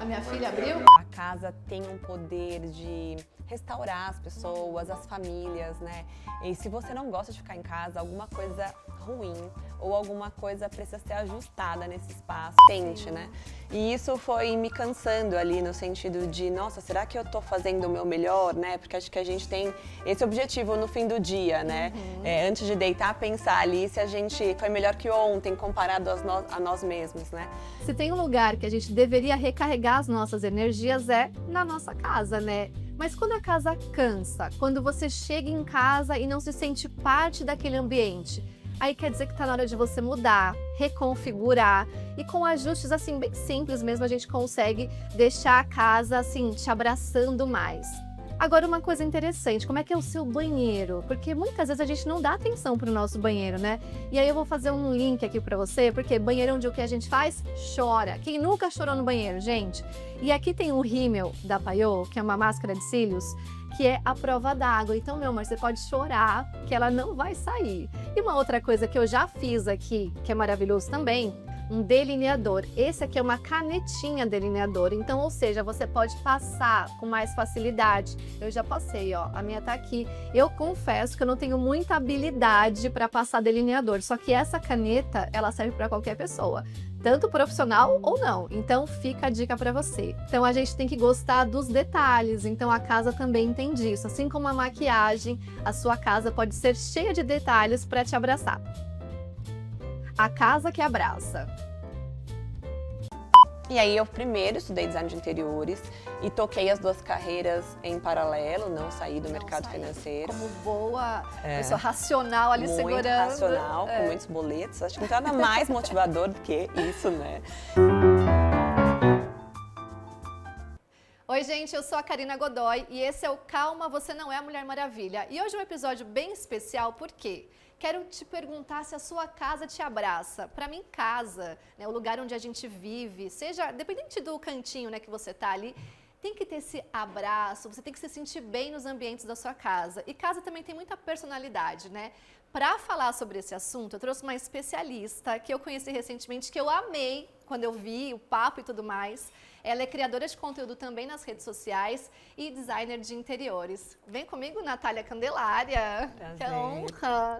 A minha filha abriu? A casa tem um poder de restaurar as pessoas, as famílias, né? E se você não gosta de ficar em casa, alguma coisa ruim ou alguma coisa precisa ser ajustada nesse espaço, tente, né? E isso foi me cansando ali no sentido de, nossa, será que eu tô fazendo o meu melhor, né? Porque acho que a gente tem esse objetivo no fim do dia, né? Antes de deitar, pensar ali se a gente foi melhor que ontem comparado a nós mesmos, né? Se tem um lugar que a gente deveria recarregar as nossas energias é na nossa casa, né? Mas quando a casa cansa, quando você chega em casa e não se sente parte daquele ambiente, aí quer dizer que está na hora de você mudar, reconfigurar e com ajustes assim bem simples mesmo a gente consegue deixar a casa assim te abraçando mais. Agora uma coisa interessante, como é que é o seu banheiro? Porque muitas vezes a gente não dá atenção para o nosso banheiro, né? E aí eu vou fazer um link aqui para você, porque banheiro é onde o que a gente faz? Chora. Quem nunca chorou no banheiro, gente? E aqui tem o rímel da Paiô, que é uma máscara de cílios, que é a prova d'água. Então, meu amor, você pode chorar que ela não vai sair. E uma outra coisa que eu já fiz aqui, que é maravilhoso também, um delineador. Esse aqui é uma canetinha delineador, então, ou seja, você pode passar com mais facilidade. Eu já passei, ó, a minha tá aqui. Eu confesso que eu não tenho muita habilidade para passar delineador, só que essa caneta, ela serve para qualquer pessoa, tanto profissional ou não. Então, fica a dica para você. Então, a gente tem que gostar dos detalhes, então a casa também tem disso. Assim como a maquiagem, a sua casa pode ser cheia de detalhes para te abraçar. A casa que abraça. E aí eu primeiro estudei design de interiores e toquei as duas carreiras em paralelo, não saí do mercado financeiro. Como boa pessoa racional ali muito segurando. Muito racional, com muitos boletos. Acho que não tem nada mais motivador do que isso, né? Oi, gente, eu sou a Karina Godoy e esse é o Calma, Você Não é a Mulher Maravilha. E hoje é um episódio bem especial, por quê? Quero te perguntar se a sua casa te abraça. Para mim, casa, né, o lugar onde a gente vive, seja, dependente do cantinho, né, que você tá ali, tem que ter esse abraço, você tem que se sentir bem nos ambientes da sua casa. E casa também tem muita personalidade, né? Para falar sobre esse assunto, eu trouxe uma especialista que eu conheci recentemente, que eu amei quando eu vi o papo e tudo mais. Ela é criadora de conteúdo também nas redes sociais e designer de interiores. Vem comigo, Natália Candelária. Prazer. Que honra.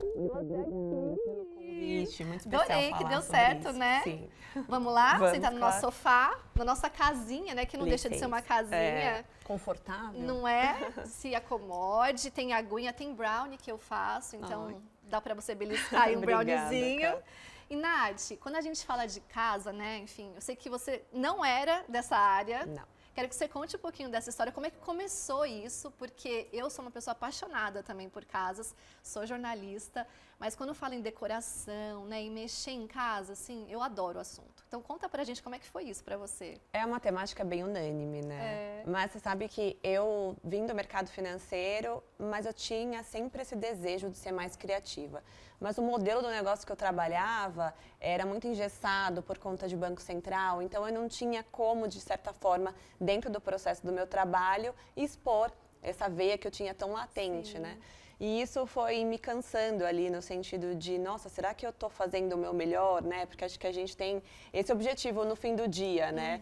Convite, muito especial. Adorei que deu certo, isso. né? Sim. Vamos lá? Vamos, sentar no nosso sofá, na nossa casinha, né? Que não deixa de ser uma casinha. É, confortável. Não é? Se acomode, tem aguinha, tem brownie que eu faço, então dá pra você beliscar aí um browniezinho. Cara. E Nath, quando a gente fala de casa, né, enfim, eu sei que você não era dessa área. Não. Quero que você conte um pouquinho dessa história, como é que começou isso, porque eu sou uma pessoa apaixonada também por casas, sou jornalista, mas quando eu falo em decoração, né, e mexer em casa, assim, eu adoro o assunto. Então conta pra gente como é que foi isso pra você. É uma temática bem unânime, né? Mas você sabe que eu vim do mercado financeiro, mas eu tinha sempre esse desejo de ser mais criativa. Mas o modelo do negócio que eu trabalhava era muito engessado por conta de Banco Central, então eu não tinha como, de certa forma, dentro do processo do meu trabalho, expor essa veia que eu tinha tão latente, né? E isso foi me cansando ali no sentido de, nossa, será que eu estou fazendo o meu melhor, né? Porque acho que a gente tem esse objetivo no fim do dia, né?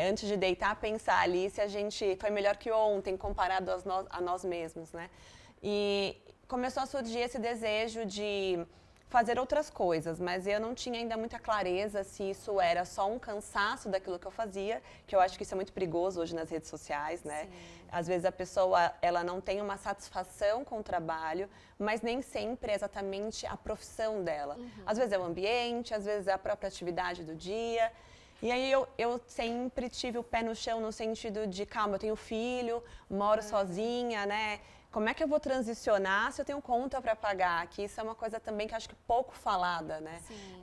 Antes de deitar, pensar ali se a gente foi melhor que ontem comparado a nós mesmos, né? E começou a surgir esse desejo de fazer outras coisas, mas eu não tinha ainda muita clareza se isso era só um cansaço daquilo que eu fazia, que eu acho que isso é muito perigoso hoje nas redes sociais, né? Sim. Às vezes a pessoa, ela não tem uma satisfação com o trabalho, mas nem sempre é exatamente a profissão dela. Às vezes é o ambiente, às vezes é a própria atividade do dia. E aí eu sempre tive o pé no chão no sentido de, calma, eu tenho filho, moro sozinha, né? Como é que eu vou transicionar se eu tenho conta para pagar? Que isso é uma coisa também que eu acho que pouco falada, né?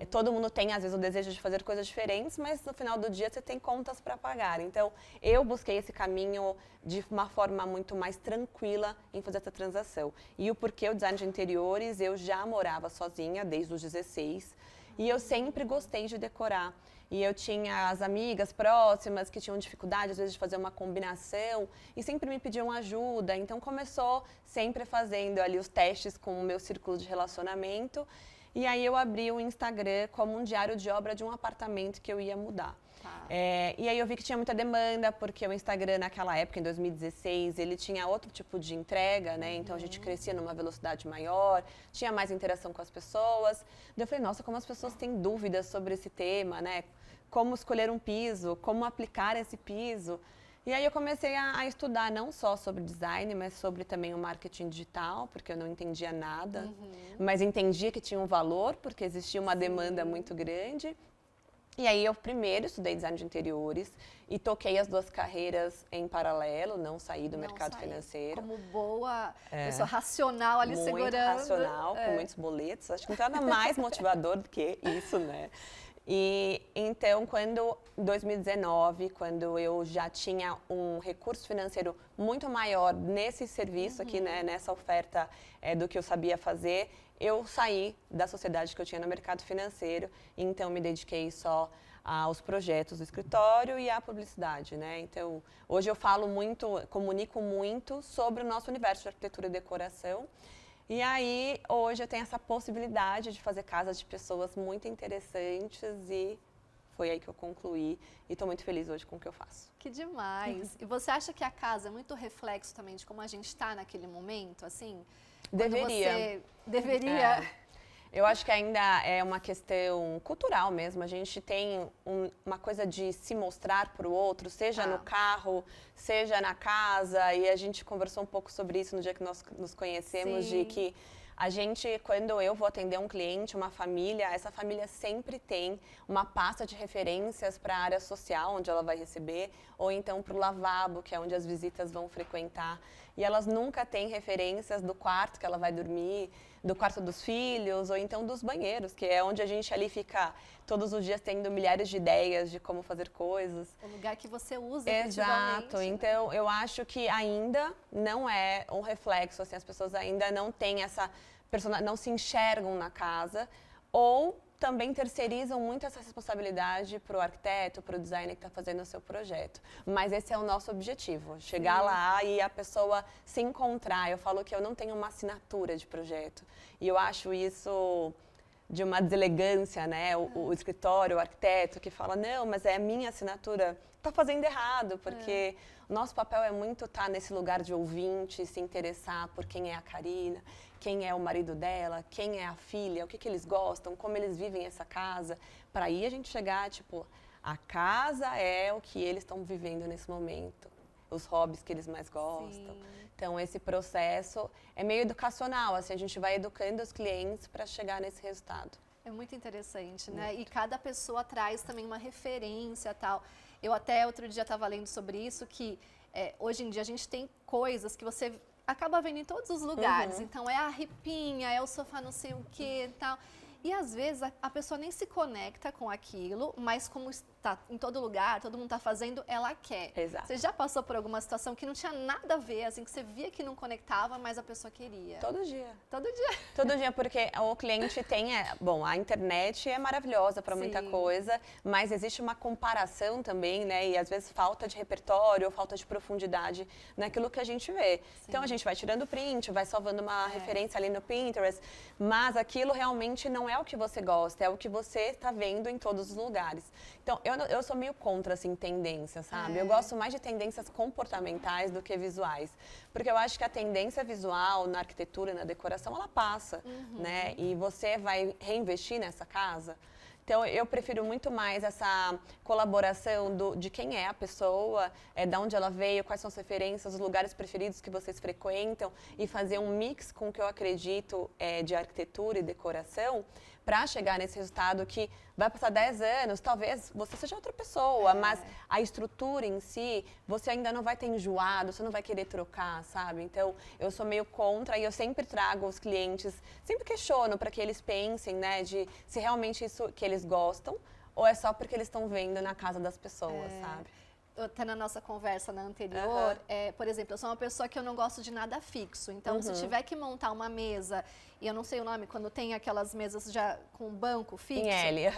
Todo mundo tem, às vezes, o desejo de fazer coisas diferentes, mas no final do dia você tem contas para pagar. Então, eu busquei esse caminho de uma forma muito mais tranquila em fazer essa transação. E o porquê o design de interiores, eu já morava sozinha desde os 16 e eu sempre gostei de decorar. E eu tinha as amigas próximas que tinham dificuldade, às vezes, de fazer uma combinação e sempre me pediam ajuda. Então, começou sempre fazendo ali os testes com o meu círculo de relacionamento. E aí, eu abri o Instagram como um diário de obra de um apartamento que eu ia mudar. Tá. E aí eu vi que tinha muita demanda, porque o Instagram naquela época, em 2016, ele tinha outro tipo de entrega, né? Então a gente crescia numa velocidade maior, tinha mais interação com as pessoas. Daí eu falei, nossa, como as pessoas têm dúvidas sobre esse tema, né? Como escolher um piso, como aplicar esse piso. E aí eu comecei a estudar não só sobre design, mas sobre também o marketing digital, porque eu não entendia nada, mas entendia que tinha um valor, porque existia uma demanda muito grande. E aí eu primeiro estudei design de interiores e toquei as duas carreiras em paralelo, não saí do mercado financeiro. Como boa pessoa racional ali muito segurando. Muito racional, com muitos boletos. Acho que não tem nada mais motivador do que isso, né? E então, em 2019, quando eu já tinha um recurso financeiro muito maior nesse serviço aqui, né, nessa oferta do que eu sabia fazer, eu saí da sociedade que eu tinha no mercado financeiro, então me dediquei só aos projetos do escritório e à publicidade, né? Então, hoje eu falo muito, comunico muito sobre o nosso universo de arquitetura e decoração. E aí, hoje eu tenho essa possibilidade de fazer casas de pessoas muito interessantes e foi aí que eu concluí e estou muito feliz hoje com o que eu faço. Que demais! E você acha que a casa é muito reflexo também de como a gente está naquele momento, assim? Deveria. Deveria? Eu acho que ainda é uma questão cultural mesmo. A gente tem uma coisa de se mostrar para o outro, seja no carro, seja na casa. E a gente conversou um pouco sobre isso no dia que nós nos conhecemos, de que a gente, quando eu vou atender um cliente, uma família, essa família sempre tem uma pasta de referências para a área social, onde ela vai receber, ou então para o lavabo, que é onde as visitas vão frequentar. E elas nunca têm referências do quarto que ela vai dormir, do quarto dos filhos, ou então dos banheiros, que é onde a gente ali fica todos os dias tendo milhares de ideias de como fazer coisas. O lugar que você usa efetivamente. Exato. Então, eu acho que ainda não é um reflexo, assim, as pessoas ainda não têm essa não se enxergam na casa, ou também terceirizam muito essa responsabilidade para o arquiteto, para o designer que está fazendo o seu projeto. Mas esse é o nosso objetivo, chegar lá e a pessoa se encontrar. Eu falo que eu não tenho uma assinatura de projeto. E eu acho isso de uma deselegância, né? O escritório, o arquiteto que fala, não, mas é a minha assinatura, está fazendo errado, porque o nosso papel é muito estar nesse lugar de ouvinte, se interessar por quem é a Karina, quem é o marido dela, quem é a filha, o que eles gostam, como eles vivem essa casa, para aí a gente chegar, tipo, a casa é o que eles estão vivendo nesse momento, os hobbies que eles mais gostam. Sim. Então, esse processo é meio educacional, assim, a gente vai educando os clientes para chegar nesse resultado. É muito interessante, né? Muito. E cada pessoa traz também uma referência, tal. Eu até outro dia estava lendo sobre isso, que hoje em dia a gente tem coisas que você acaba vendo em todos os lugares. Então, é a ripinha, é o sofá não sei o que e tal. E às vezes a pessoa nem se conecta com aquilo, mas como está em todo lugar, todo mundo está fazendo, ela quer. Exato. Você já passou por alguma situação que não tinha nada a ver, assim, que você via que não conectava, mas a pessoa queria? Todo dia. Todo dia. Todo dia, porque o cliente tem... Bom, a internet é maravilhosa para muita coisa, mas existe uma comparação também, né? E às vezes falta de repertório ou falta de profundidade naquilo que a gente vê. Sim. Então a gente vai tirando print, vai salvando uma referência ali no Pinterest, mas aquilo realmente não é o que você gosta, é o que você está vendo em todos os lugares. Então, eu sou meio contra, assim, tendência, sabe? Eu gosto mais de tendências comportamentais do que visuais. Porque eu acho que a tendência visual na arquitetura e na decoração, ela passa, né? E você vai reinvestir nessa casa. Então, eu prefiro muito mais essa colaboração de quem é a pessoa, de onde ela veio, quais são as referências, os lugares preferidos que vocês frequentam e fazer um mix com o que eu acredito de arquitetura e decoração para chegar nesse resultado que vai passar 10 anos, talvez você seja outra pessoa, mas a estrutura em si, você ainda não vai ter enjoado, você não vai querer trocar, sabe? Então, eu sou meio contra e eu sempre trago os clientes, sempre questiono para que eles pensem, né, de se realmente isso que eles gostam ou é só porque eles estão vendo na casa das pessoas, sabe? Até na nossa conversa anterior, por exemplo, eu sou uma pessoa que eu não gosto de nada fixo. Então, se tiver que montar uma mesa, e eu não sei o nome, quando tem aquelas mesas já com banco fixo, em L,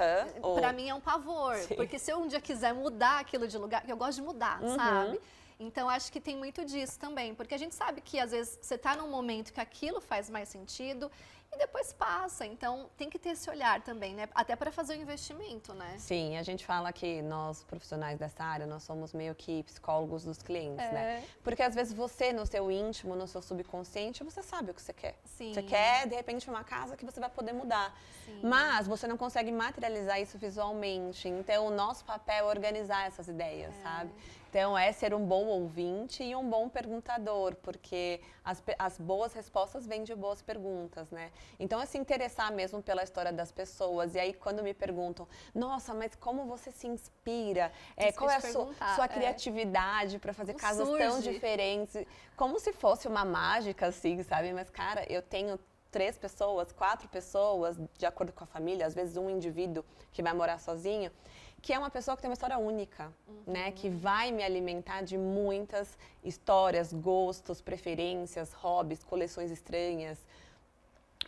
pra mim é um pavor. Sim. Porque se eu um dia quiser mudar aquilo de lugar, eu gosto de mudar, sabe? Então, acho que tem muito disso também. Porque a gente sabe que, às vezes, você tá num momento que aquilo faz mais sentido e depois passa. Então, tem que ter esse olhar também, né? Até para fazer o investimento, né? Sim, a gente fala que nós, profissionais dessa área, nós somos meio que psicólogos dos clientes, né? Porque às vezes você, no seu íntimo, no seu subconsciente, você sabe o que você quer. Sim. Você quer, de repente, uma casa que você vai poder mudar. Sim. Mas você não consegue materializar isso visualmente. Então, o nosso papel é organizar essas ideias, sabe? Então, é ser um bom ouvinte e um bom perguntador, porque as boas respostas vêm de boas perguntas, né? Então, é se interessar mesmo pela história das pessoas. E aí, quando me perguntam, nossa, mas como você se inspira? Qual é a sua criatividade para fazer casas tão diferentes? Como se fosse uma mágica, assim, sabe? Mas, cara, eu tenho 3 pessoas, 4 pessoas, de acordo com a família, às vezes um indivíduo que vai morar sozinho, que é uma pessoa que tem uma história única, né? Que vai me alimentar de muitas histórias, gostos, preferências, hobbies, coleções estranhas.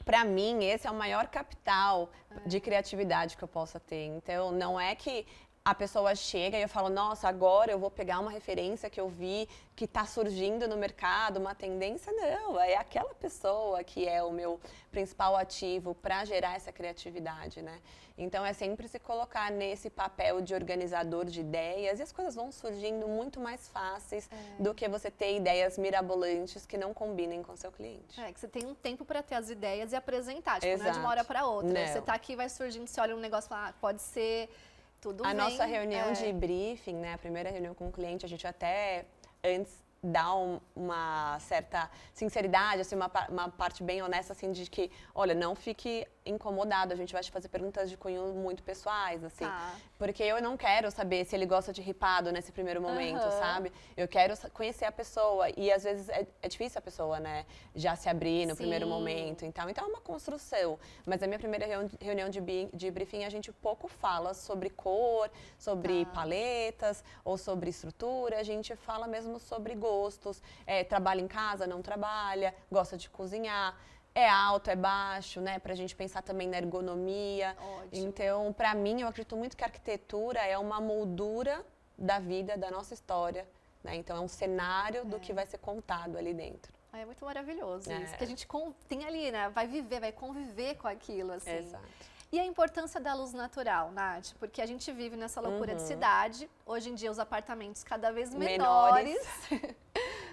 Para mim, esse é o maior capital de criatividade que eu possa ter. Então, não é que a pessoa chega e eu falo, nossa, agora eu vou pegar uma referência que eu vi, que está surgindo no mercado, uma tendência. Não, é aquela pessoa que é o meu principal ativo para gerar essa criatividade, né? Então, é sempre se colocar nesse papel de organizador de ideias e as coisas vão surgindo muito mais fáceis do que você ter ideias mirabolantes que não combinem com o seu cliente. Que você tem um tempo para ter as ideias e apresentar, tipo, não é de uma hora para outra. Não. Você tá aqui, vai surgindo, você olha um negócio e fala, pode ser... A nossa reunião de briefing, né, a primeira reunião com o cliente, a gente até antes dá uma certa sinceridade, assim, uma parte bem honesta, assim, de que, olha, não fique incomodado, a gente vai te fazer perguntas de cunho muito pessoais, assim. Porque eu não quero saber se ele gosta de ripado nesse primeiro momento, sabe? Eu quero conhecer a pessoa e às vezes é difícil a pessoa, né, já se abrir no primeiro momento. Então é uma construção. Mas a minha primeira reunião de briefing, a gente pouco fala sobre cor, sobre paletas ou sobre estrutura, a gente fala mesmo sobre gostos, trabalha em casa, não trabalha, gosta de cozinhar. É alto, é baixo, né? Pra gente pensar também na ergonomia. Ótimo. Então, pra mim, eu acredito muito que a arquitetura é uma moldura da vida, da nossa história, né? Então, é um cenário do que vai ser contado ali dentro. É muito maravilhoso isso, que a gente tem ali, né? Vai viver, vai conviver com aquilo, assim. Exato. E a importância da luz natural, Nath? Porque a gente vive nessa loucura de cidade. Hoje em dia, os apartamentos cada vez menores.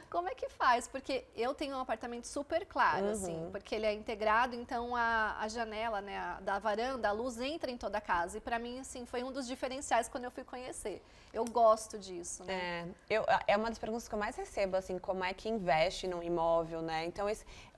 Como é que faz? Porque eu tenho um apartamento super claro, assim, porque ele é integrado, então a janela, né, da varanda, a luz entra em toda a casa. E para mim, assim, foi um dos diferenciais quando eu fui conhecer. Eu gosto disso, né? É uma das perguntas que eu mais recebo, assim, como é que investe num imóvel, né? Então,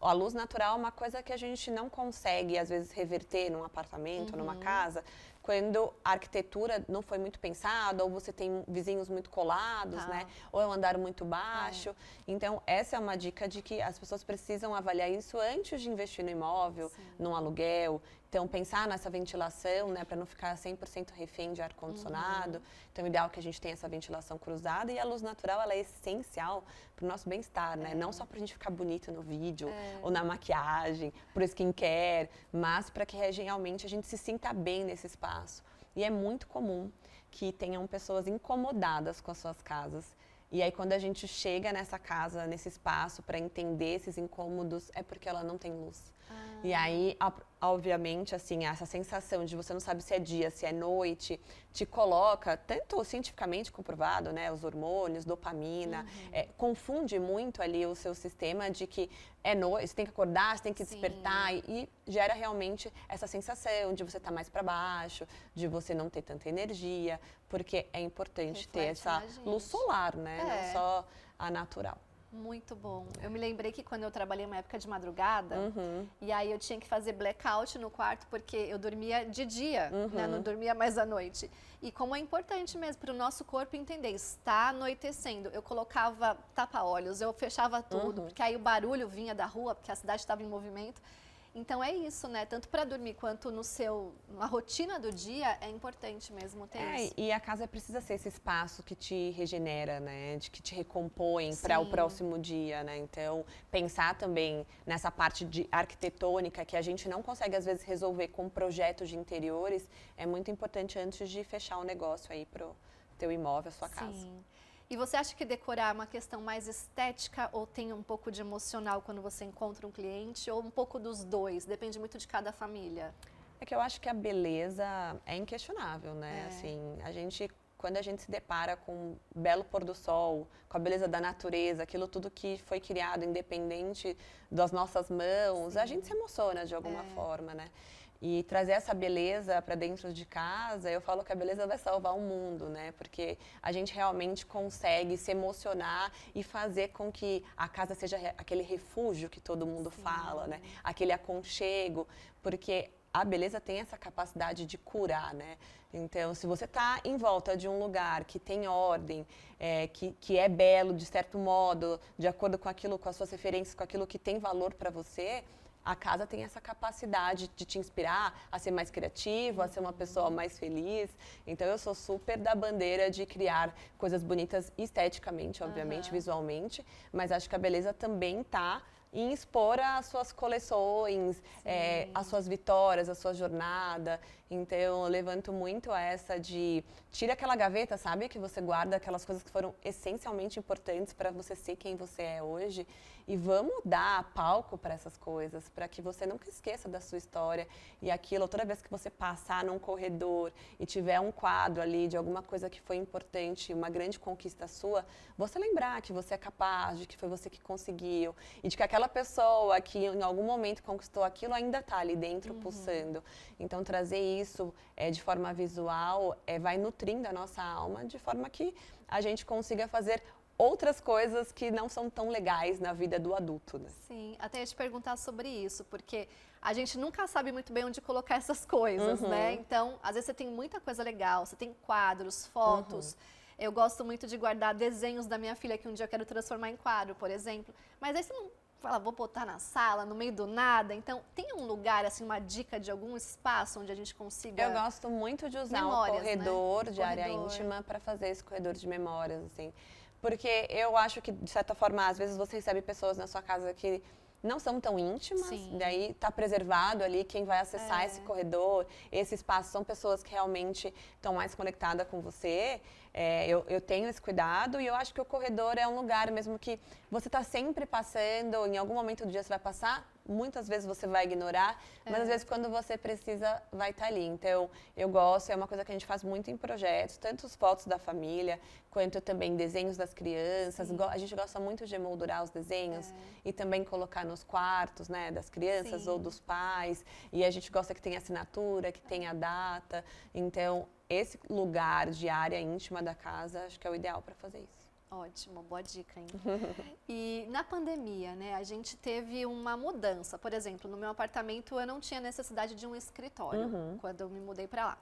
a luz natural é uma coisa que a gente não consegue, às vezes, reverter num apartamento, numa casa, quando a arquitetura não foi muito pensada, ou você tem vizinhos muito colados, né? Ou é um andar muito baixo. Então, essa é uma dica de que as pessoas precisam avaliar isso antes de investir no imóvel, num aluguel. Então, pensar nessa ventilação, né, para não ficar 100% refém de ar-condicionado. Então, o ideal é que a gente tenha essa ventilação cruzada e a luz natural, ela é essencial para o nosso bem-estar, né? Não só para a gente ficar bonito no vídeo ou na maquiagem, pro skincare, mas para que realmente a gente se sinta bem nesse espaço. E é muito comum que tenham pessoas incomodadas com as suas casas. E aí, quando a gente chega nessa casa, nesse espaço, para entender esses incômodos, é porque ela não tem luz. E aí, obviamente, assim, essa sensação de você não sabe se é dia, se é noite, te coloca, tanto cientificamente comprovado, né, os hormônios, dopamina, confunde muito ali o seu sistema de que é noite, você tem que acordar, você tem que despertar e gera realmente essa sensação de você estar mais para baixo, de você não ter tanta energia, porque é importante ter essa luz solar, né, não só a natural. Muito bom. Eu me lembrei que quando eu trabalhei uma época de madrugada, e aí eu tinha que fazer blackout no quarto, porque eu dormia de dia, né? Não dormia mais à noite. E como é importante mesmo para o nosso corpo entender, está anoitecendo. Eu colocava tapa-olhos, eu fechava tudo, porque aí o barulho vinha da rua, porque a cidade estava em movimento. Então é isso, né? Tanto para dormir quanto na rotina do dia, é importante mesmo ter isso. E a casa precisa ser esse espaço que te regenera, né? Que te recompõe para o próximo dia, né? Então, pensar também nessa parte de arquitetônica que a gente não consegue, às vezes, resolver com projetos de interiores, é muito importante antes de fechar o negócio aí pro teu imóvel, a sua casa. E você acha que decorar é uma questão mais estética ou tem um pouco de emocional quando você encontra um cliente, ou um pouco dos dois? Depende muito de cada família. É que eu acho que a beleza é inquestionável, né? Assim, quando a gente se depara com um belo pôr do sol, com a beleza da natureza, aquilo tudo que foi criado independente das nossas mãos, a gente se emociona de alguma forma, né? E trazer essa beleza para dentro de casa, eu falo que a beleza vai salvar o mundo, né? Porque a gente realmente consegue se emocionar e fazer com que a casa seja aquele refúgio que todo mundo fala, né? Aquele aconchego, porque a beleza tem essa capacidade de curar, né? Então, se você está em volta de um lugar que tem ordem, que é belo de certo modo, de acordo com aquilo, com as suas referências, com aquilo que tem valor para você, a casa tem essa capacidade de te inspirar a ser mais criativo, a ser uma pessoa mais feliz. Então, eu sou super da bandeira de criar coisas bonitas esteticamente, obviamente, visualmente, mas acho que a beleza também está em expor as suas coleções, as suas vitórias, a sua jornada. Então, eu levanto muito essa de tira aquela gaveta, sabe? Que você guarda aquelas coisas que foram essencialmente importantes para você ser quem você é hoje. E vamos dar palco para essas coisas, para que você nunca esqueça da sua história. E aquilo, toda vez que você passar num corredor e tiver um quadro ali de alguma coisa que foi importante, uma grande conquista sua, você lembrar que você é capaz, de que foi você que conseguiu. E de que aquela pessoa que em algum momento conquistou aquilo ainda está ali dentro, pulsando. Então, trazer isso de forma visual vai nutrindo a nossa alma, de forma que a gente consiga fazer outras coisas que não são tão legais na vida do adulto, né? Sim, até ia te perguntar sobre isso, porque a gente nunca sabe muito bem onde colocar essas coisas, né? Então, às vezes você tem muita coisa legal, você tem quadros, fotos. Eu gosto muito de guardar desenhos da minha filha que um dia eu quero transformar em quadro, por exemplo. Mas aí você não fala, vou botar na sala, no meio do nada. Então, tem um lugar, assim, uma dica de algum espaço onde a gente consiga... Eu gosto muito de usar memórias, um corredor, né? De área íntima para fazer esse corredor de memórias, assim. Porque eu acho que, de certa forma, às vezes você recebe pessoas na sua casa que não são tão íntimas, daí está preservado ali quem vai acessar esse corredor, esse espaço, são pessoas que realmente estão mais conectadas com você. Eu tenho esse cuidado e eu acho que o corredor é um lugar mesmo que você está sempre passando, em algum momento do dia você vai passar, muitas vezes você vai ignorar, mas às vezes quando você precisa vai estar ali. Então, eu gosto, é uma coisa que a gente faz muito em projetos, tanto as fotos da família, quanto também desenhos das crianças. A gente gosta muito de emoldurar os desenhos e também colocar nos quartos, né, das crianças ou dos pais. E a gente gosta que tenha assinatura, que tenha data. Então, esse lugar de área íntima da casa, acho que é o ideal para fazer isso. Ótimo, boa dica, hein? E na pandemia, né, a gente teve uma mudança. Por exemplo, no meu apartamento eu não tinha necessidade de um escritório quando eu me mudei para lá.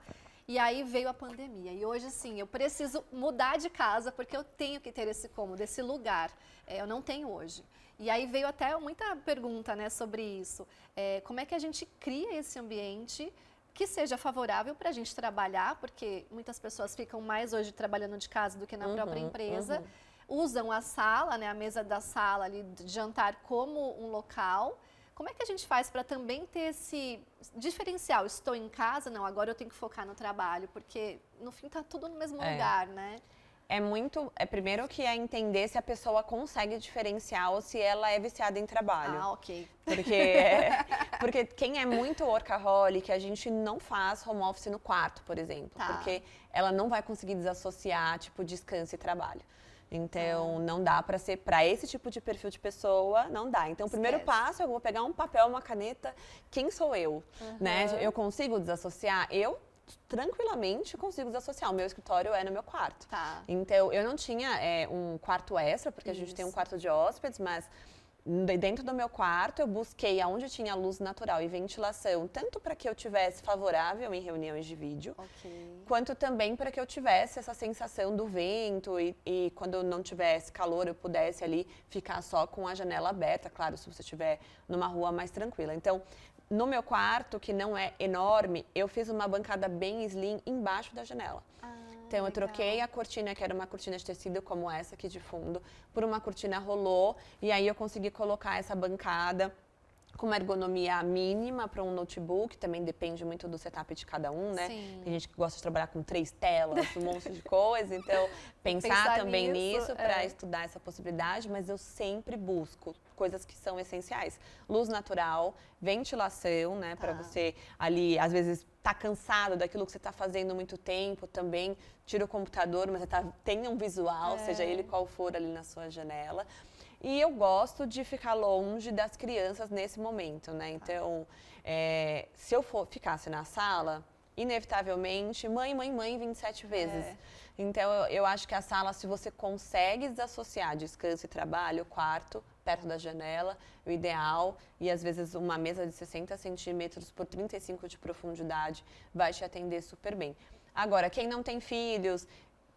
E aí veio a pandemia. E hoje, sim, eu preciso mudar de casa porque eu tenho que ter esse cômodo, esse lugar. Eu não tenho hoje. E aí veio até muita pergunta, né, sobre isso. Como é que a gente cria esse ambiente que seja favorável para a gente trabalhar, porque muitas pessoas ficam mais hoje trabalhando de casa do que na própria empresa, usam a sala, né, a mesa da sala ali de jantar como um local. Como é que a gente faz para também ter esse diferencial? Estou em casa, não, agora eu tenho que focar no trabalho, porque no fim está tudo no mesmo lugar, né? Primeiro que é entender se a pessoa consegue diferenciar ou se ela é viciada em trabalho. Ah, ok. Porque quem é muito workaholic, a gente não faz home office no quarto, por exemplo. Porque ela não vai conseguir desassociar, tipo, descanso e trabalho. Então, não dá para ser, para esse tipo de perfil de pessoa, não dá. Então, o primeiro passo, eu vou pegar um papel, uma caneta, quem sou eu, né? Eu consigo desassociar? Eu tranquilamente consigo desassociar. O meu escritório é no meu quarto. Então, eu não tinha um quarto extra, porque a gente tem um quarto de hóspedes, mas dentro do meu quarto eu busquei aonde tinha luz natural e ventilação, tanto para que eu tivesse favorável em reuniões de vídeo, quanto também para que eu tivesse essa sensação do vento e quando não tivesse calor eu pudesse ali ficar só com a janela aberta, claro, se você estiver numa rua mais tranquila. Então, no meu quarto, que não é enorme, eu fiz uma bancada bem slim embaixo da janela. Então, eu troquei a cortina, que era uma cortina de tecido como essa aqui de fundo, por uma cortina rolô. E aí, eu consegui colocar essa bancada com uma ergonomia mínima para um notebook, também depende muito do setup de cada um, né? Sim. Tem gente que gosta de trabalhar com 3 telas, um monte de coisa, então pensar também nisso para estudar essa possibilidade, mas eu sempre busco coisas que são essenciais. Luz natural, ventilação, né, para você ali, às vezes, tá cansado daquilo que você está fazendo muito tempo, também tira o computador, mas você tenha um visual, seja ele qual for ali na sua janela. E eu gosto de ficar longe das crianças nesse momento, né? Então, se eu ficasse na sala, inevitavelmente, mãe, 27 vezes. Então, eu acho que a sala, se você consegue desassociar descanso e trabalho, quarto, perto da janela, o ideal, e às vezes uma mesa de 60 centímetros por 35 de profundidade, vai te atender super bem. Agora, quem não tem filhos,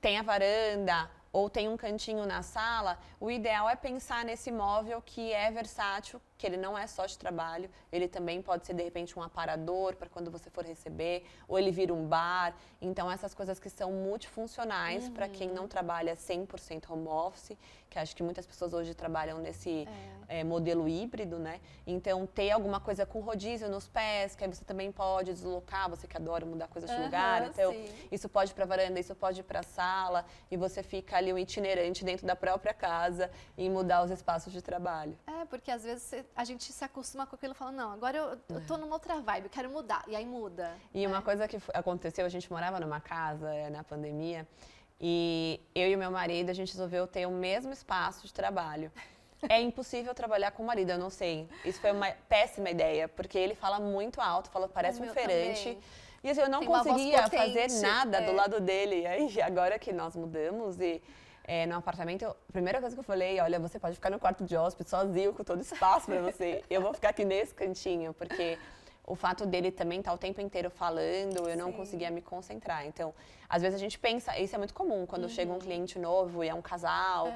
tem a varanda, ou tem um cantinho na sala, o ideal é pensar nesse móvel que é versátil, que ele não é só de trabalho, ele também pode ser, de repente, um aparador para quando você for receber, ou ele vira um bar. Então, essas coisas que são multifuncionais para quem não trabalha 100% home office, que acho que muitas pessoas hoje trabalham nesse modelo híbrido, né? Então, ter alguma coisa com rodízio nos pés, que aí você também pode deslocar, você que adora mudar coisas de lugar. Então, isso pode ir para a varanda, isso pode ir para a sala, e você fica ali um itinerante dentro da própria casa e mudar os espaços de trabalho. Porque às vezes a gente se acostuma com aquilo e fala, não, agora eu tô numa outra vibe, eu quero mudar. E aí muda. E uma coisa que aconteceu, a gente morava numa casa na pandemia, e eu e o meu marido, a gente resolveu ter o mesmo espaço de trabalho. É impossível trabalhar com o marido, eu não sei. Isso foi uma péssima ideia, porque ele fala muito alto, parece um feirante. Também. E assim, eu não conseguia fazer nada do lado dele. E aí, agora que nós mudamos no apartamento, a primeira coisa que eu falei, olha, você pode ficar no quarto de hóspede sozinho, com todo espaço para você. Eu vou ficar aqui nesse cantinho, porque o fato dele também estar o tempo inteiro falando, eu não conseguia me concentrar. Então, às vezes a gente pensa, isso é muito comum, quando chega um cliente novo e é um casal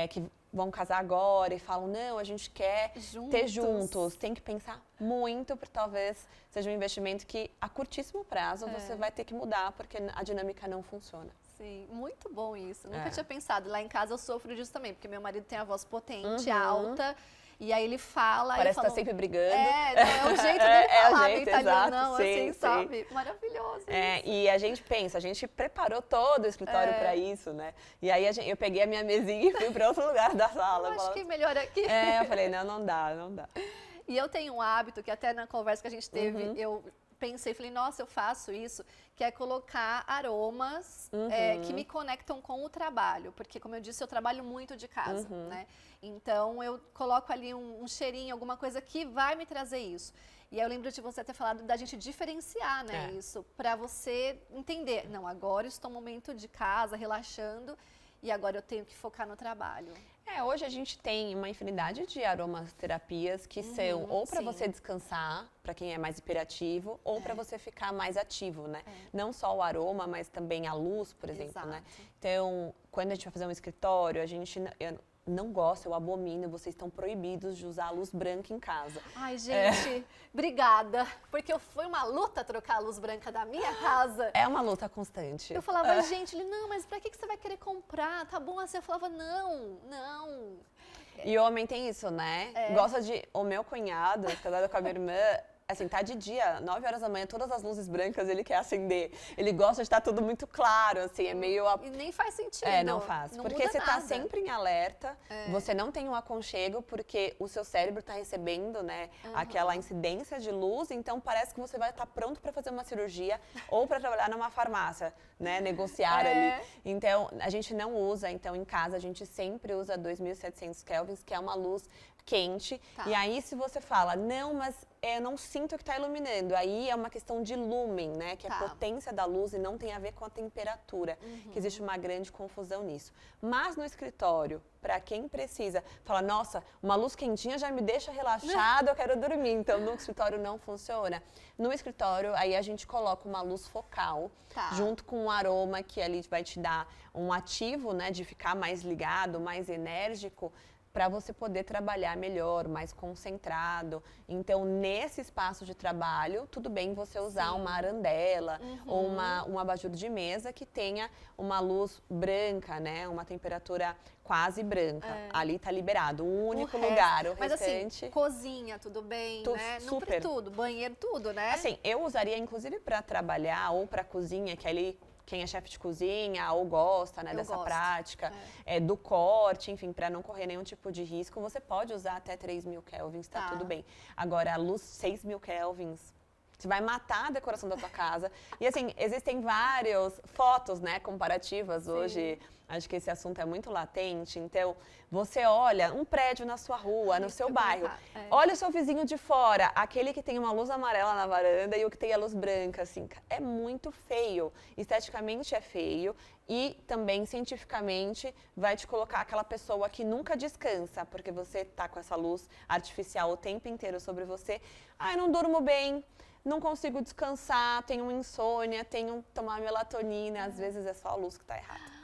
que vão casar agora e falam, não, a gente quer ter juntos. Tem que pensar muito, porque talvez seja um investimento que a curtíssimo prazo você vai ter que mudar, porque a dinâmica não funciona. Sim, muito bom isso. Nunca tinha pensado. Lá em casa eu sofro disso também, porque meu marido tem a voz potente, alta, e aí ele fala... Parece que tá sempre brigando. É o jeito dele falar, jeito, italianão, exato, assim, sabe? Maravilhoso isso. E a gente pensa, a gente preparou todo o escritório para isso, né? E aí eu peguei a minha mesinha e fui para outro lugar da sala. Eu acho que melhor aqui. Eu falei, não dá. E eu tenho um hábito, que até na conversa que a gente teve, eu pensei, falei, nossa, eu faço isso, que é colocar aromas que me conectam com o trabalho. Porque, como eu disse, eu trabalho muito de casa, né? Então, eu coloco ali um cheirinho, alguma coisa que vai me trazer isso. E aí eu lembro de você ter falado da gente diferenciar, né, isso, para você entender, não, agora eu estou no momento de casa, relaxando, e agora eu tenho que focar no trabalho. Hoje a gente tem uma infinidade de aromaterapias que são ou para você descansar, para quem é mais hiperativo, ou para você ficar mais ativo, né? Não só o aroma, mas também a luz, por exemplo, né? Então, quando a gente vai fazer um escritório, eu não gosto, eu abomino, vocês estão proibidos de usar a luz branca em casa. Ai, gente, obrigada, porque foi uma luta trocar a luz branca da minha casa. É uma luta constante. Eu falava, gente, ele, não, mas pra que você vai querer comprar? Tá bom assim? Eu falava, não. E homem tem isso, né? Gosta de... O meu cunhado, casado com a minha irmã, assim, tá de dia, 9 horas da manhã, todas as luzes brancas ele quer acender. Ele gosta de estar tudo muito claro, assim, é meio... E nem faz sentido. Não faz. Não porque muda você nada. tá sempre em alerta, você não tem um aconchego, porque o seu cérebro tá recebendo, né, aquela incidência de luz, então parece que você vai estar pronto para fazer uma cirurgia ou para trabalhar numa farmácia, né, negociar ali. Então, a gente não usa, então em casa a gente sempre usa 2700 kelvins, que é uma luz quente. E aí, se você fala, não, mas eu não sinto que está iluminando, aí é uma questão de lumen, né? Que é a potência da luz e não tem a ver com a temperatura, que existe uma grande confusão nisso. Mas no escritório, para quem precisa, fala, nossa, uma luz quentinha já me deixa relaxada, eu quero dormir. Então, no escritório não funciona. No escritório, aí a gente coloca uma luz focal, junto com um aroma que ali vai te dar um ativo, né? De ficar mais ligado, mais enérgico, para você poder trabalhar melhor, mais concentrado. Então, nesse espaço de trabalho, tudo bem você usar uma arandela ou um abajur de mesa que tenha uma luz branca, né? Uma temperatura quase branca. Ali tá liberado. O único lugar, o mas restante... assim, cozinha, tudo bem, né? Não super. tudo, banheiro, tudo, né? Assim, eu usaria inclusive para trabalhar ou para cozinha, que ali... Quem é chefe de cozinha ou gosta, né, dessa prática, do corte, enfim, para não correr nenhum tipo de risco, você pode usar até 3.000 kelvins, tá tudo bem. Agora, a luz 6.000 kelvins, você vai matar a decoração da tua casa. E assim, existem várias fotos, né, comparativas hoje. Acho que esse assunto é muito latente. Então, você olha um prédio na sua rua, no seu bairro. Olha o seu vizinho de fora, aquele que tem uma luz amarela na varanda e o que tem a luz branca, assim. É muito feio. Esteticamente é feio e também cientificamente vai te colocar aquela pessoa que nunca descansa, porque você tá com essa luz artificial o tempo inteiro sobre você. Ai, não durmo bem. Não consigo descansar, tenho insônia, tenho que tomar melatonina. Às vezes é só a luz que tá errada.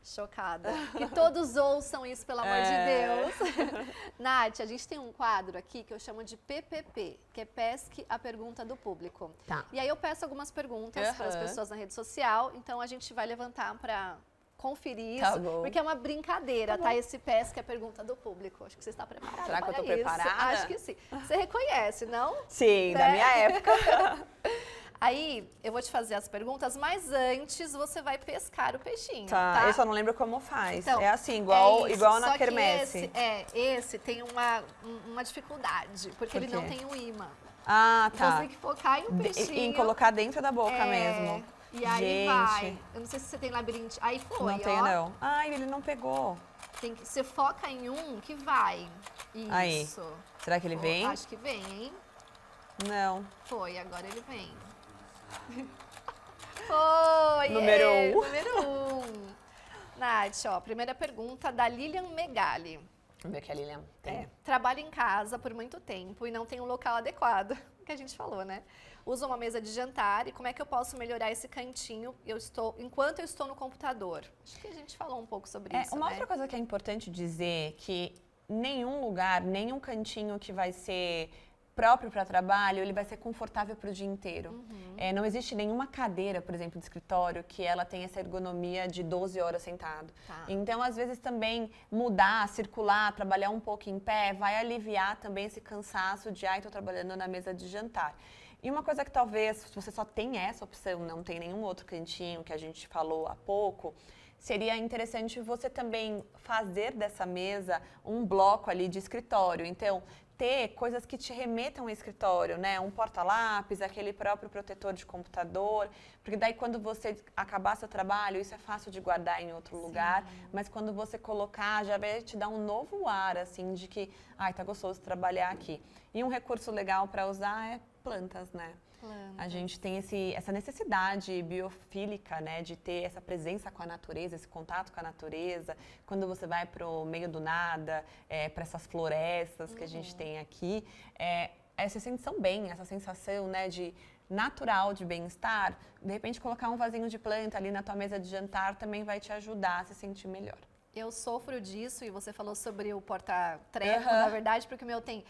Chocada. Que todos ouçam isso, pelo amor de Deus. Nath, a gente tem um quadro aqui que eu chamo de PPP, que é Pesque a Pergunta do Público. Tá. E aí eu peço algumas perguntas para as pessoas na rede social, então a gente vai levantar para conferir isso, porque é uma brincadeira, tá? Esse Pesque a Pergunta do Público. Acho que você está preparada. Será que eu tô isso. preparada? Acho que sim. Você reconhece, não? Sim, da minha época. Aí, eu vou te fazer as perguntas, mas antes você vai pescar o peixinho, tá? Eu só não lembro como faz. Então, é assim, igual na só quermesse. Esse tem uma dificuldade, porque ele não tem um imã. Ah, tá. Então, você tem que focar em um peixinho. Em colocar dentro da boca mesmo. E aí vai. Eu não sei se você tem labirinte. Aí foi, Não tenho, não. Ai, ele não pegou. Você foca em um que vai. Isso. Aí. Será que ele vem? Acho que vem, hein? Não. Foi, agora ele vem. Foi! Número 1. Número 1. Nath, ó, primeira pergunta da Lilian Megali. Vamos ver o que a Lilian tem. Trabalho em casa por muito tempo e não tem um local adequado, que a gente falou, né? Uso uma mesa de jantar e como é que eu posso melhorar esse cantinho enquanto eu estou no computador? Acho que a gente falou um pouco sobre isso, Uma outra coisa que é importante dizer que nenhum lugar, nenhum cantinho que vai ser próprio para trabalho, ele vai ser confortável para o dia inteiro. Não existe nenhuma cadeira, por exemplo, de escritório, que ela tenha essa ergonomia de 12 horas sentado. Então, às vezes, também mudar, circular, trabalhar um pouco em pé, vai aliviar também esse cansaço de, estou trabalhando na mesa de jantar. E uma coisa que talvez, se você só tem essa opção, não tem nenhum outro cantinho que a gente falou há pouco, seria interessante você também fazer dessa mesa um bloco ali de escritório. Então, ter coisas que te remetam ao escritório, né? Um porta-lápis, aquele próprio protetor de computador, porque daí quando você acabar seu trabalho, isso é fácil de guardar em outro lugar, mas quando você colocar, já vai te dar um novo ar, assim, de que, tá gostoso trabalhar aqui. E um recurso legal para usar é plantas, né? A gente tem essa necessidade biofílica, né, de ter essa presença com a natureza, esse contato com a natureza. Quando você vai para o meio do nada, para essas florestas que a gente tem aqui, você sente tão bem, essa sensação, né, de natural de bem-estar. De repente, colocar um vasinho de planta ali na tua mesa de jantar também vai te ajudar a se sentir melhor. Eu sofro disso e você falou sobre o porta-treco, na verdade, porque o meu tem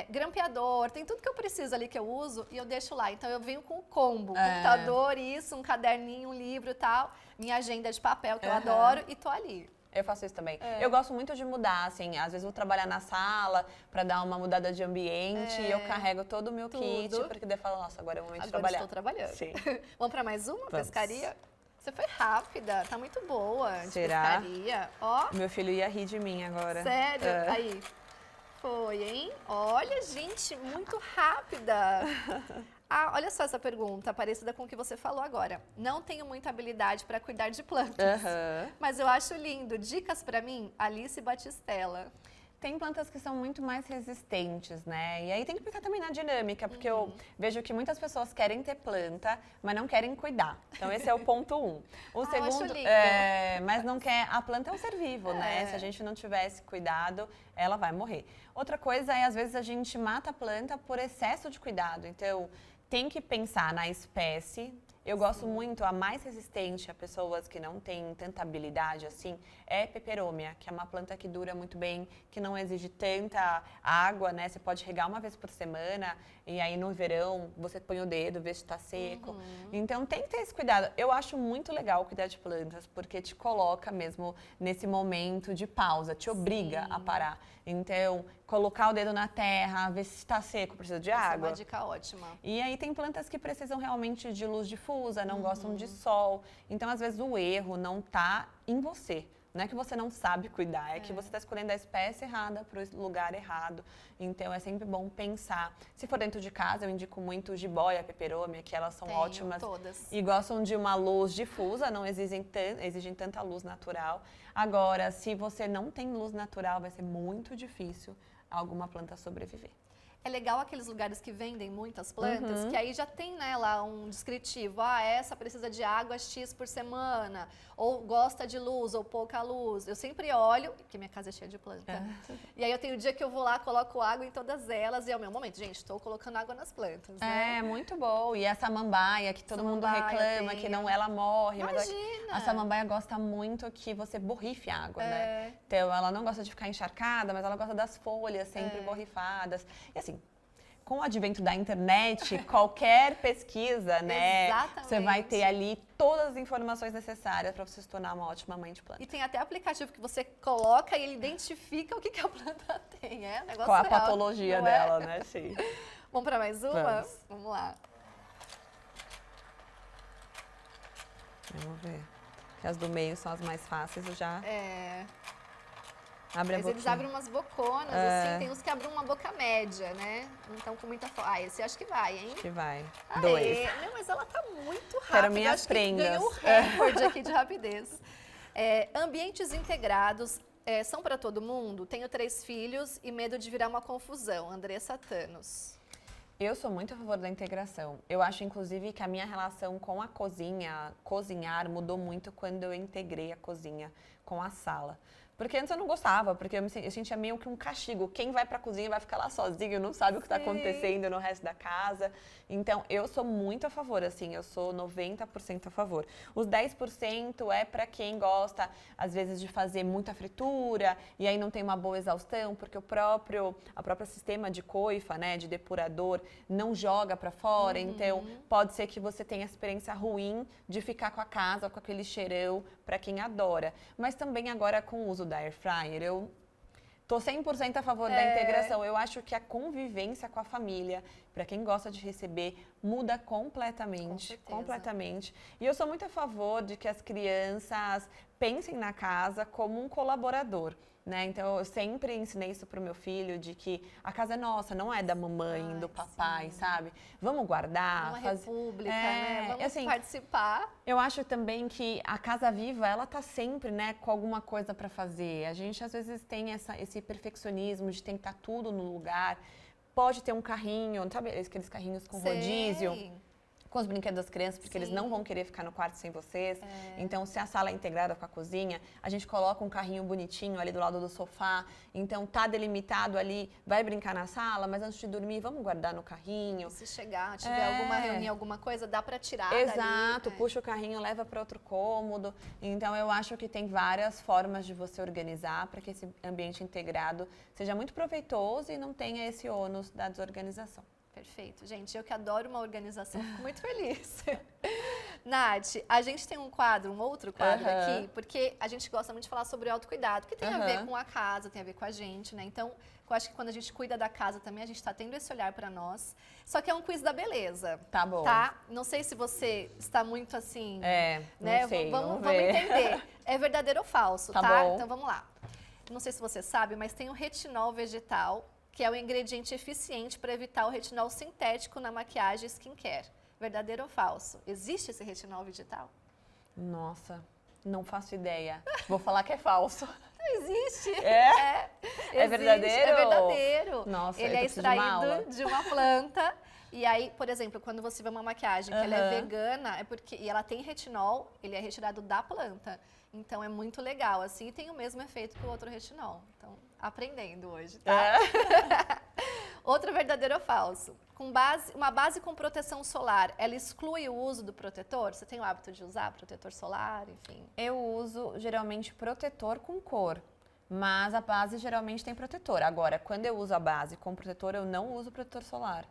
grampeador, tem tudo que eu preciso ali que eu uso e eu deixo lá. Então eu venho com o combo, computador, isso, um caderninho, um livro e tal, minha agenda de papel que eu adoro e tô ali. Eu faço isso também. Eu gosto muito de mudar, assim, às vezes eu vou trabalhar na sala para dar uma mudada de ambiente e eu carrego todo o meu kit, porque daí eu falo, nossa, agora é o momento de trabalhar. Agora estou trabalhando. Sim. Vamos para mais uma? Vamos. Pescaria? Você foi rápida, tá muito boa de Será? pescaria. Ó. Meu filho ia rir de mim agora. Sério? Aí. Foi, hein? Olha, gente, muito rápida. Olha só essa pergunta, parecida com o que você falou agora. Não tenho muita habilidade para cuidar de plantas, mas eu acho lindo. Dicas para mim? Alice Batistella. Tem plantas que são muito mais resistentes, né? E aí tem que pensar também na dinâmica, porque eu vejo que muitas pessoas querem ter planta, mas não querem cuidar. Então esse é o ponto 1. O segundo, mas não quer. A planta é um ser vivo, né? Se a gente não tivesse cuidado, ela vai morrer. Outra coisa é, às vezes, a gente mata a planta por excesso de cuidado. Então, tem que pensar na espécie. Eu gosto muito, a mais resistente a pessoas que não têm tanta habilidade assim, é peperômia, que é uma planta que dura muito bem, que não exige tanta água, né? Você pode regar uma vez por semana e aí no verão você põe o dedo, vê se está seco. Então tem que ter esse cuidado. Eu acho muito legal cuidar de plantas, porque te coloca mesmo nesse momento de pausa, te obriga a parar. Então, colocar o dedo na terra, ver se está seco, precisa de água. Essa é uma dica ótima. E aí tem plantas que precisam realmente de luz difusa, não gostam de sol. Então, às vezes, o erro não está em você. Não é que você não sabe cuidar, é que você está escolhendo a espécie errada para o lugar errado. Então, é sempre bom pensar. Se for dentro de casa, eu indico muito jiboia, peperômia, que elas são ótimas. Todas. E gostam de uma luz difusa, não exigem tanta luz natural. Agora, se você não tem luz natural, vai ser muito difícil alguma planta sobreviver. É legal aqueles lugares que vendem muitas plantas, que aí já tem, né, lá um descritivo. Ah, essa precisa de água X por semana, ou gosta de luz, ou pouca luz. Eu sempre olho, porque minha casa é cheia de planta. E aí eu tenho o dia que eu vou lá, coloco água em todas elas, e é o meu momento. Gente, estou colocando água nas plantas, né? É, muito bom. E a samambaia, que todo mundo reclama, que não ela morre. Imagina! Mas a samambaia gosta muito que você borrife a água, né? Então, ela não gosta de ficar encharcada, mas ela gosta das folhas sempre borrifadas. E assim, com o advento da internet, qualquer pesquisa, né? Exatamente. Você vai ter ali todas as informações necessárias para você se tornar uma ótima mãe de planta. E tem até aplicativo que você coloca e ele identifica o que a planta tem. É um negócio Qual a real, patologia não dela, né? Sim. Vamos para mais uma? Vamos lá. Vamos ver. Que as do meio são as mais fáceis, eu já... Abre a Mas eles abrem umas boconas, assim, tem uns que abrem uma boca média, né? Não estão com muita força. Ah, esse acho que vai, hein? Acho que vai. Aê. 2. Não, mas ela tá muito rápida. Quero minhas acho prendas. Que ganhou o recorde aqui de rapidez. Ambientes integrados são para todo mundo? Tenho 3 filhos e medo de virar uma confusão. Andressa Thanos. Eu sou muito a favor da integração. Eu acho, inclusive, que a minha relação com a cozinha, cozinhar, mudou muito quando eu integrei a cozinha com a sala. Porque antes eu não gostava, porque eu sentia meio que um castigo. Quem vai pra cozinha vai ficar lá sozinho, não sabe o que está acontecendo no resto da casa. Então, eu sou muito a favor, assim, eu sou 90% a favor. Os 10% é para quem gosta, às vezes, de fazer muita fritura, e aí não tem uma boa exaustão, porque a próprio sistema de coifa, né, de depurador, não joga para fora. Então, pode ser que você tenha experiência ruim de ficar com a casa, com aquele cheirão, para quem adora. Mas também agora com o uso da air fryer, eu tô 100% a favor da integração. Eu acho que a convivência com a família, para quem gosta de receber, muda completamente. Completamente. E eu sou muito a favor de que as crianças pensem na casa como um colaborador. Né? Então, eu sempre ensinei isso pro meu filho, de que a casa é nossa, não é da mamãe, do papai, sabe? Vamos guardar. Uma república, né? Vamos assim, participar. Eu acho também que a casa viva, ela tá sempre, né, com alguma coisa para fazer. A gente, às vezes, tem esse perfeccionismo de ter que estar tudo no lugar. Pode ter um carrinho, sabe aqueles carrinhos com rodízio? Com os brinquedos das crianças, porque eles não vão querer ficar no quarto sem vocês. Então, se a sala é integrada com a cozinha, a gente coloca um carrinho bonitinho ali do lado do sofá. Então, tá delimitado ali, vai brincar na sala, mas antes de dormir, vamos guardar no carrinho. Se chegar, tiver alguma reunião, alguma coisa, dá para tirar Exato, dali, puxa o carrinho, leva para outro cômodo. Então, eu acho que tem várias formas de você organizar para que esse ambiente integrado seja muito proveitoso e não tenha esse ônus da desorganização. Perfeito. Gente, eu que adoro uma organização, fico muito feliz. Nath, a gente tem um outro quadro aqui, porque a gente gosta muito de falar sobre autocuidado, que tem a ver com a casa, tem a ver com a gente, né? Então, eu acho que quando a gente cuida da casa também, a gente tá tendo esse olhar para nós. Só que é um quiz da beleza. Tá bom. Tá? Não sei se você está muito assim... né? Não sei, vamos entender. É verdadeiro ou falso, tá? Bom. Então, vamos lá. Não sei se você sabe, mas tem o retinol vegetal, que é o ingrediente eficiente para evitar o retinol sintético na maquiagem e skincare. Verdadeiro ou falso? Existe esse retinol vegetal? Nossa, não faço ideia. Vou falar que é falso. Existe. É verdadeiro? É verdadeiro. Nossa, ele é extraído de uma planta. E aí, por exemplo, quando você vê uma maquiagem que ela é vegana, e ela tem retinol, ele é retirado da planta. Então é muito legal, assim, e tem o mesmo efeito que o outro retinol. Então, aprendendo hoje, tá? Outro verdadeiro ou falso? Uma base com proteção solar, ela exclui o uso do protetor? Você tem o hábito de usar protetor solar, enfim? Eu uso geralmente protetor com cor, mas a base geralmente tem protetor. Agora, quando eu uso a base com protetor, eu não uso protetor solar.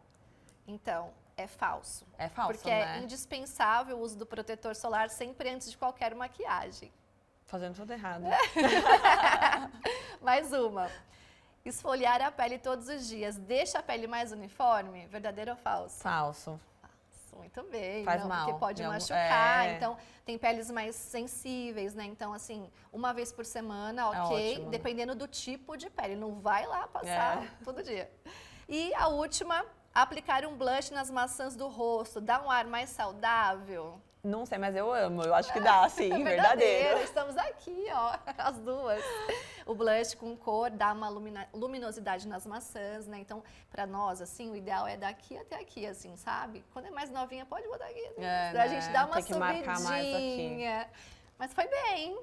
Então, é falso. É falso, porque né? é indispensável o uso do protetor solar sempre antes de qualquer maquiagem. Fazendo tudo errado. Mais uma. Esfoliar a pele todos os dias deixa a pele mais uniforme? Verdadeiro ou falso? Falso. Falso, muito bem. Faz não, mal. porque pode Não, machucar. Então, tem peles mais sensíveis, né? Então, assim, uma vez por semana, ok. ótimo. Dependendo do tipo de pele. Não vai lá passar todo dia. E a última, aplicar um blush nas maçãs do rosto. Dá um ar mais saudável? Não sei, mas eu amo. Eu acho que dá, sim, verdadeiro. Estamos aqui, ó, as duas. O blush com cor dá uma luminosidade nas maçãs, né? Então, pra nós, assim, o ideal é daqui até aqui, assim, sabe? Quando é mais novinha, pode botar aqui. Né? A gente dá uma tem que marcar mais aqui. subidinha. Mas foi bem.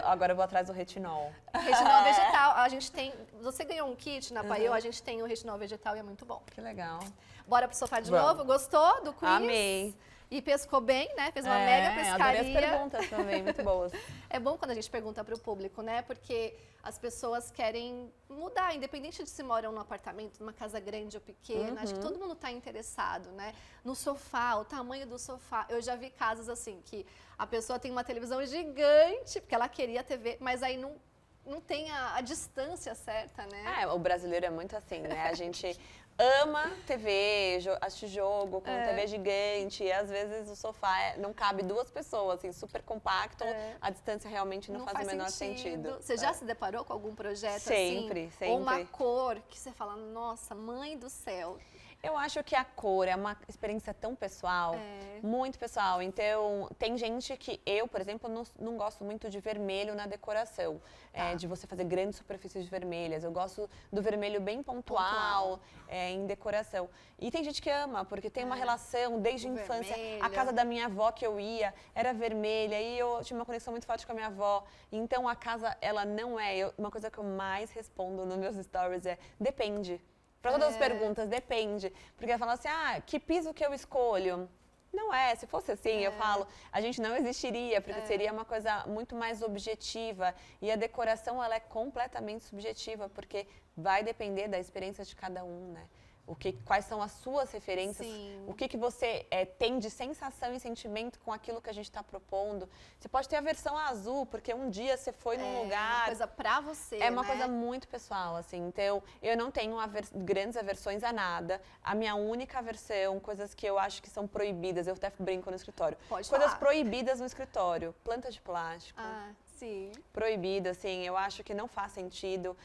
Agora eu vou atrás do retinol. Retinol vegetal. A gente tem... Você ganhou um kit na Paiô, a gente tem o retinol vegetal e é muito bom. Que legal. Bora pro sofá de novo. Gostou do quiz? Amei. E pescou bem, né? Fez uma mega pescaria. Adorei as perguntas também, muito boas. É bom quando a gente pergunta para o público, né? Porque as pessoas querem mudar, independente de se moram num apartamento, numa casa grande ou pequena. Acho que todo mundo está interessado, né? No sofá, o tamanho do sofá. Eu já vi casos assim, que a pessoa tem uma televisão gigante, porque ela queria TV, mas aí não tem a distância certa, né? O brasileiro é muito assim, né? A gente ama TV, assiste jogo com TV gigante, e às vezes o sofá não cabe duas pessoas, assim, super compacto, a distância realmente não faz o menor sentido. Você já se deparou com algum projeto sempre, assim? Sempre. Ou uma cor que você fala, nossa, mãe do céu. Eu acho que a cor é uma experiência tão pessoal, muito pessoal. Então, tem gente que eu, por exemplo, não gosto muito de vermelho na decoração, de você fazer grandes superfícies vermelhas. Eu gosto do vermelho bem pontual. Em decoração. E tem gente que ama, porque tem uma relação desde a infância. Vermelho. A casa da minha avó que eu ia era vermelha e eu tinha uma conexão muito forte com a minha avó. Então, a casa, ela não é... uma coisa que eu mais respondo nos meus stories é, depende. Para todas as perguntas, depende. Porque ela fala assim, que piso que eu escolho? Não é, se fosse assim, eu falo, a gente não existiria, porque seria uma coisa muito mais objetiva. E a decoração, ela é completamente subjetiva, porque vai depender da experiência de cada um, né? Quais são as suas referências, o que você tem de sensação e sentimento com aquilo que a gente está propondo. Você pode ter a versão azul, porque um dia você foi num lugar... É uma coisa pra você, É uma coisa muito pessoal, assim. Então, eu não tenho grandes aversões a nada. A minha única aversão, coisas que eu acho que são proibidas, eu até brinco no escritório. Pode coisas falar. Proibidas no escritório. Planta de plástico. Sim. Proibida, assim, eu acho que não faz sentido.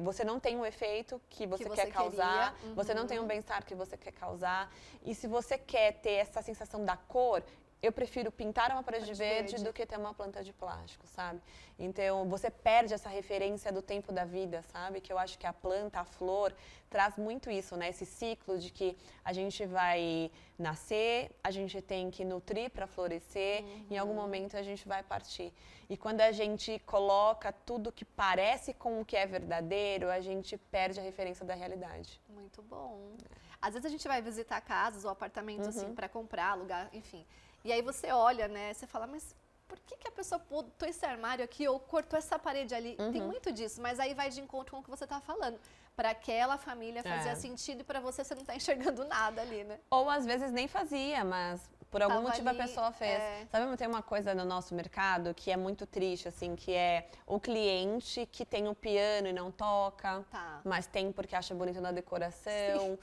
Você não tem o efeito que você quer causar, você não tem o bem-estar que você quer causar. E se você quer ter essa sensação da cor, eu prefiro pintar uma parede verde do que ter uma planta de plástico, sabe? Então, você perde essa referência do tempo da vida, sabe? Que eu acho que a planta, a flor, traz muito isso, né? Esse ciclo de que a gente vai nascer, a gente tem que nutrir para florescer, em algum momento a gente vai partir. E quando a gente coloca tudo que parece com o que é verdadeiro, a gente perde a referência da realidade. Muito bom. Às vezes a gente vai visitar casas ou apartamentos, assim, para comprar, alugar, enfim. E aí você olha, né, você fala, mas por que a pessoa botou esse armário aqui ou cortou essa parede ali? Tem muito disso, mas aí vai de encontro com o que você está falando. Para aquela família fazia sentido e para você não está enxergando nada ali, né? Ou às vezes nem fazia, mas por algum motivo ali, a pessoa fez. Sabe, tem uma coisa no nosso mercado que é muito triste, assim, que é o cliente que tem o piano e não toca, mas tem porque acha bonito na decoração.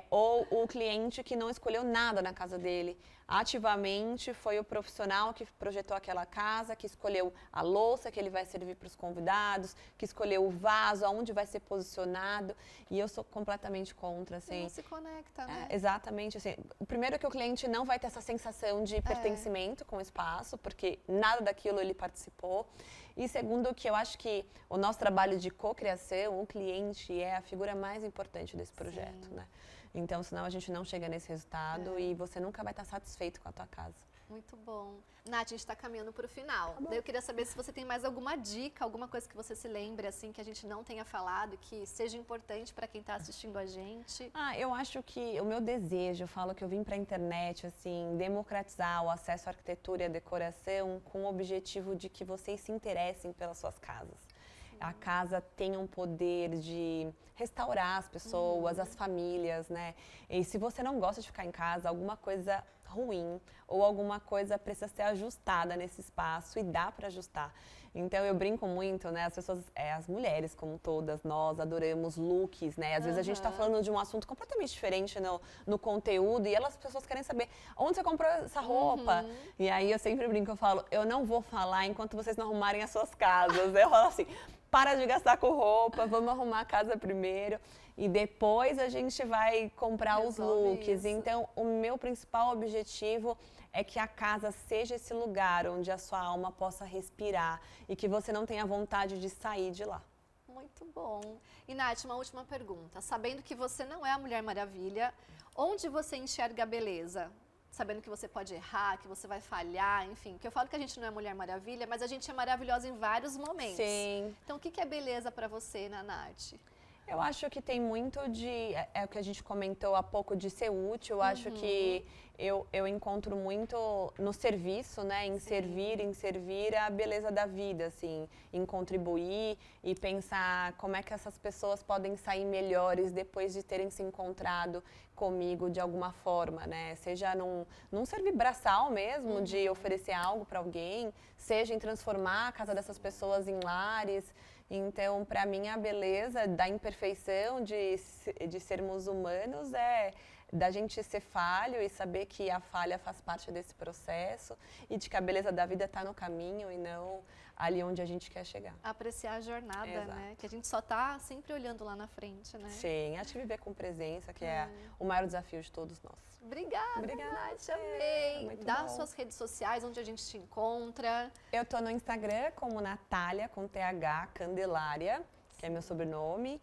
Ou o cliente que não escolheu nada na casa dele. Ativamente foi o profissional que projetou aquela casa, que escolheu a louça que ele vai servir para os convidados, que escolheu o vaso, aonde vai ser posicionado. E eu sou completamente contra, assim. Não se conecta, né? Exatamente, assim. O primeiro é que o cliente não vai ter essa sensação de pertencimento com o espaço, porque nada daquilo ele participou. E segundo, que eu acho que o nosso trabalho de cocriação, o cliente é a figura mais importante desse projeto, né? Então, senão a gente não chega nesse resultado e você nunca vai estar satisfeito com a tua casa. Muito bom. Nath, a gente está caminhando para o final. Tá bom. Daí eu queria saber se você tem mais alguma dica, alguma coisa que você se lembre, assim, que a gente não tenha falado, que seja importante para quem está assistindo a gente. Eu acho que o meu desejo, eu falo que eu vim para a internet, assim, democratizar o acesso à arquitetura e à decoração com o objetivo de que vocês se interessem pelas suas casas. A casa tem um poder de restaurar as pessoas, as famílias, né? E se você não gosta de ficar em casa, alguma coisa ruim ou alguma coisa precisa ser ajustada nesse espaço e dá para ajustar. Então eu brinco muito, né? As pessoas, as mulheres como todas, nós adoramos looks, né? Às vezes a gente está falando de um assunto completamente diferente no conteúdo e as pessoas querem saber onde você comprou essa roupa. E aí eu sempre brinco, eu falo, eu não vou falar enquanto vocês não arrumarem as suas casas. Eu falo assim, para de gastar com roupa, vamos arrumar a casa primeiro e depois a gente vai comprar os looks. Isso. Então, o meu principal objetivo é que a casa seja esse lugar onde a sua alma possa respirar e que você não tenha vontade de sair de lá. Muito bom. E, Nath, uma última pergunta. Sabendo que você não é a Mulher Maravilha, onde você enxerga a beleza? Sabendo que você pode errar, que você vai falhar, enfim. Porque eu falo que a gente não é Mulher Maravilha, mas a gente é maravilhosa em vários momentos. Sim. Então, o que é beleza para você, Nath? Eu acho que tem muito de... É o que a gente comentou há pouco de ser útil. Eu acho que eu encontro muito no serviço, né? Em servir a beleza da vida, assim. Em contribuir e pensar como é que essas pessoas podem sair melhores depois de terem se encontrado comigo de alguma forma, né? Seja num servir braçal mesmo, de oferecer algo para alguém, seja em transformar a casa dessas pessoas em lares. Então, para mim, a beleza da imperfeição, de sermos humanos, é da gente ser falho e saber que a falha faz parte desse processo e de que a beleza da vida está no caminho e não ali onde a gente quer chegar. Apreciar a jornada, né? Que a gente só está sempre olhando lá na frente, né? Sim, acho que viver com presença, que é o maior desafio de todos nós. Obrigada, Nath, amei. Dá as suas redes sociais, onde a gente te encontra. Eu tô no Instagram como Natália, com TH, Candelária, que é meu sobrenome.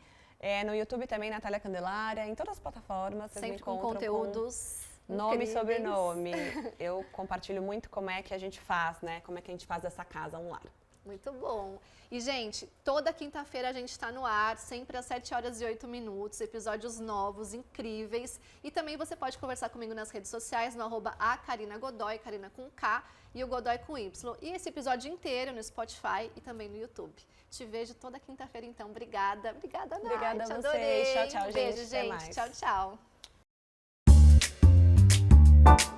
No YouTube também, Natália Candelária, em todas as plataformas. Vocês sempre me encontram com conteúdos com nome e incríveis. sobrenome. Eu compartilho muito como é que a gente faz, né? Como é que a gente faz dessa casa um lar. Muito bom. E, gente, toda quinta-feira a gente está no ar, sempre às 7h08, episódios novos, incríveis. E também você pode conversar comigo nas redes sociais, no @acarinagodoy, Carina com K e o Godoy com Y. E esse episódio inteiro no Spotify e também no YouTube. Te vejo toda quinta-feira, então. Obrigada. Obrigada, Nath. Obrigada a vocês. Adorei. Tchau, tchau, gente. Beijo, Até gente. mais. Tchau, tchau.